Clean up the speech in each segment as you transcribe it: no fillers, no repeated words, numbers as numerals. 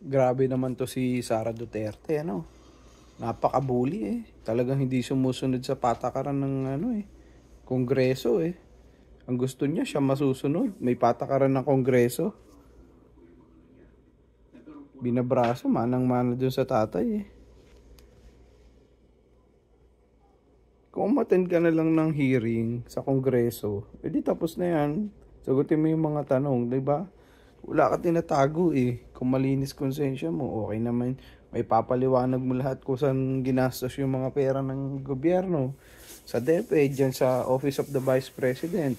Grabe naman to si Sara Duterte, ano? Napaka-bully eh. Talagang hindi sumusunod sa patakaran ng Kongreso eh. Ang gusto niya siya masusunod. May patakaran ng Kongreso. Binabraso, manang-mana dun sa tatay eh. Kung umattend ka na lang ng hearing sa Kongreso, edi tapos na yan. Sagutin mo yung mga tanong, di ba? Wala ka tinatago eh. Kung malinis konsensya mo, okay naman. May papaliwanag mo lahat kung saan ginastos yung mga pera ng gobyerno. Sa DepEd, dyan sa Office of the Vice President.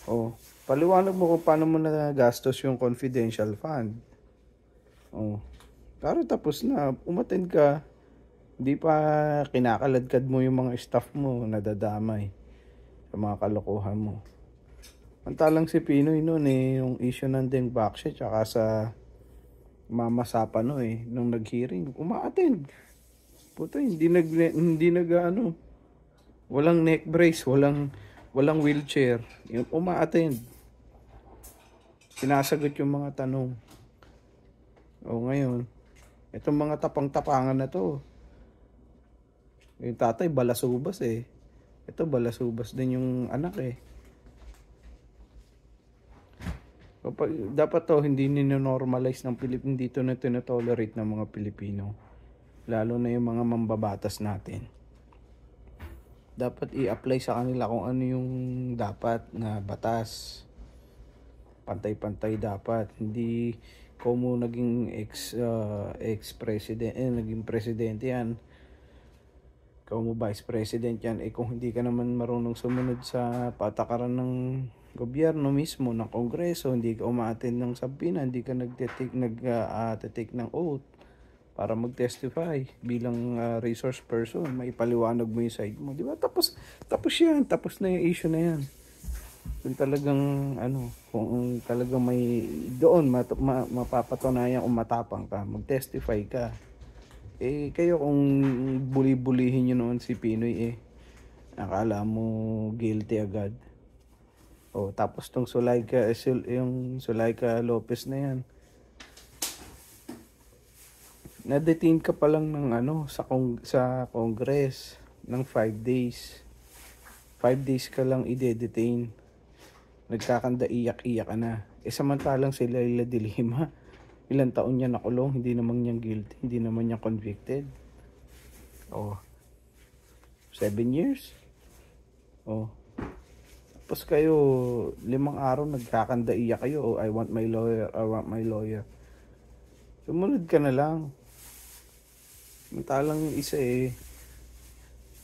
Oh, paliwanag mo kung paano mo nagastos yung confidential fund. Oh, pero tapos na, umattend ka. Hindi pa kinakaladkad mo yung mga staff mo, nadadamay sa mga kalokohan mo. Mantalang si Pinoy noon eh, yung issue ng Deng Bakshi tsaka sa Mama Sapano eh, nung nag-hearing, umaattend. Puto, hindi nag ano, walang neck brace, walang wheelchair. Yung umaattend. Sinasagot yung mga tanong. O ngayon, itong mga tapang-tapangan na to, yung tatay balasubas eh. Ito balasubas din yung anak eh. Dapat to hindi nino-normalize ng Pilipino dito na tinotolerate ng mga Pilipino. Lalo na yung mga mambabatas natin. Dapat i-apply sa kanila kung ano yung dapat na batas. Pantay-pantay dapat. Hindi kung naging ex-president, naging presidente yan. Ikaw mo vice president yan, kung hindi ka naman marunong sumunod sa patakaran ng gobyerno mismo, ng kongreso, hindi ka umaattend ng sabina, hindi ka nag-take ng oath para mag-testify bilang resource person, maipaliwanag mo yung side mo, di ba? Tapos yan, tapos na yung issue na yan. Kung talagang kung talagang may doon mapapatunayan kung matapang ka, mag-testify ka. Kayo kung buli-bulihin nyo noon si Pinoy akala mo guilty agad. Tapos tong yung Sulaika Lopez na yan. Na-detain ka pa lang ng sa Congress ng 5 days. 5 days ka lang ide-detain. Nagkakanda iyak-iyak ka na. Samantalang si Leila de Lima, ilang taon niya nakulong, hindi naman niya guilty, hindi naman niya convicted. 7 years. Tapos kayo, 5 araw nagkakanda iyak kayo, I want my lawyer. Sumunod ka na lang. Samantalang isa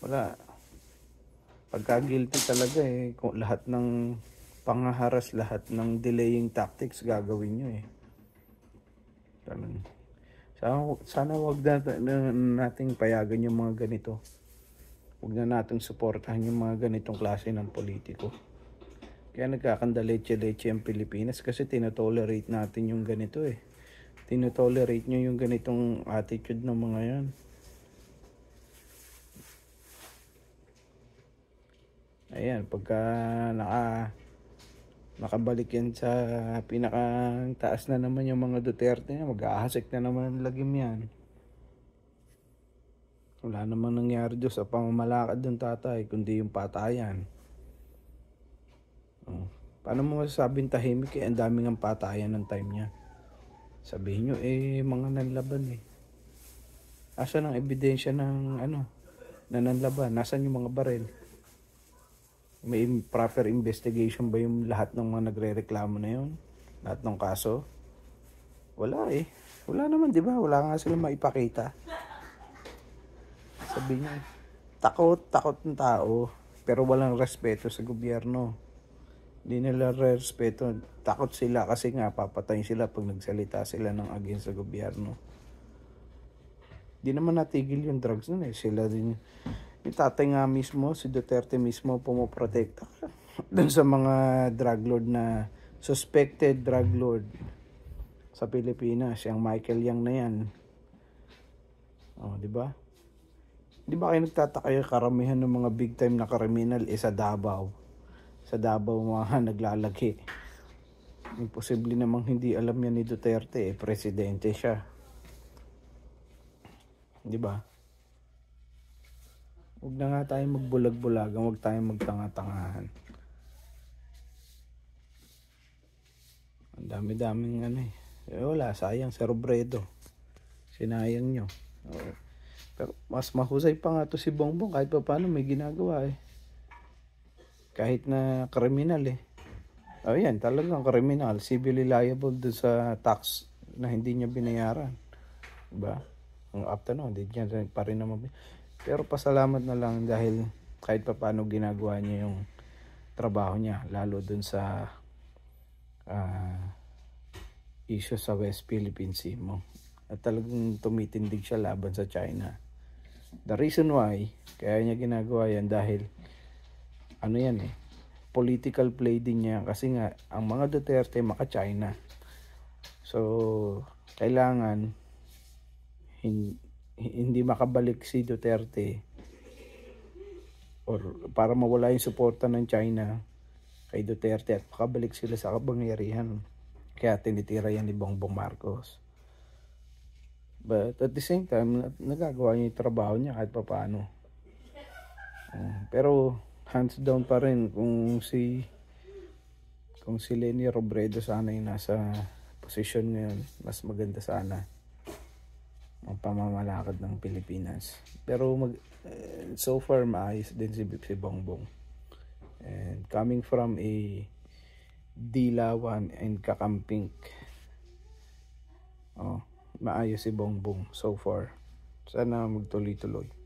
wala. Pagka guilty talaga kung lahat ng pangaharas, lahat ng delaying tactics gagawin nyo Sana wag nating payagan yung mga ganito. Wag na nating suportahan yung mga ganitong klase ng politiko. Kaya nagkakanda leche-leche ang Pilipinas kasi tinotolerate natin yung ganito Tinotolerate nyo yung ganitong attitude ng mga yan. Ayan, pagka nakabalik yan sa pinakataas na naman yung mga Duterte na, mag-aahasik na naman ang lagim yan. Wala namang nangyari doon sa pamamalakad ng tatay, kundi yung patayan. Paano mo masasabing tahimik ang daming ang patayan ng time niya? Sabihin nyo, mga nanlaban Asan ang ebidensya ng na nanlaban? Nasaan yung mga baril? May proper investigation ba yung lahat ng mga nagre-reklamo na yun? Lahat ng kaso? Wala Wala naman, di ba? Wala nga sila maipakita. Sabi niya, takot ng tao, pero walang respeto sa gobyerno. Hindi nila respeto. Takot sila kasi nga papatayin sila pag nagsalita sila ng against sa gobyerno. Di naman natigil yung drugs nun Sila din. Yung tatay nga mismo, si Duterte mismo, pumoprotekta dun sa mga drug lord na suspected drug lord sa Pilipinas. Yung Michael Yang na yan. Di ba? Di ba kayo nagtataka yung karamihan ng mga big time na kriminal sa Davao? Sa Davao mga naglalagi. Imposible namang hindi alam yan ni Duterte, presidente siya. 'Di ba? Huwag na nga tayong magbulag-bulagan, huwag tayong magtanga-tangahan. Ang dami-daming wala, sayang si Robredo. Sinayang nyo. Pero mas mahusay pa nga to si Bongbong, kahit pa paano may ginagawa Kahit na kriminal yan, talagang kriminal, civilly liable dun sa tax na hindi niya binayaran. Diba? Ang after hindi niya pa rin naman. Pero pasalamat na lang dahil kahit pa paano ginagawa niya yung trabaho niya, lalo dun sa issue sa West Philippine Sea mo. At talagang tumitindig siya laban sa China. The reason why kaya niya ginagawa yan dahil political play din niya, kasi nga ang mga Duterte maka-China. So kailangan hindi makabalik si Duterte or para mawala yung suporta ng China kay Duterte at makabalik sila sa kapangyarihan. Kaya tinitira yan ni Bongbong Marcos. But at the same time, nagagawa niya yung trabaho niya kahit pa paano. Pero hands down pa rin kung si Leni Robredo sana yung nasa posisyon ngayon, mas maganda sana ang pamamalakad ng Pilipinas. Pero so far maayos din si Bongbong. And coming from a Dilawan and Kakampink, maayos si Bongbong so far. Sana magtuloy-tuloy.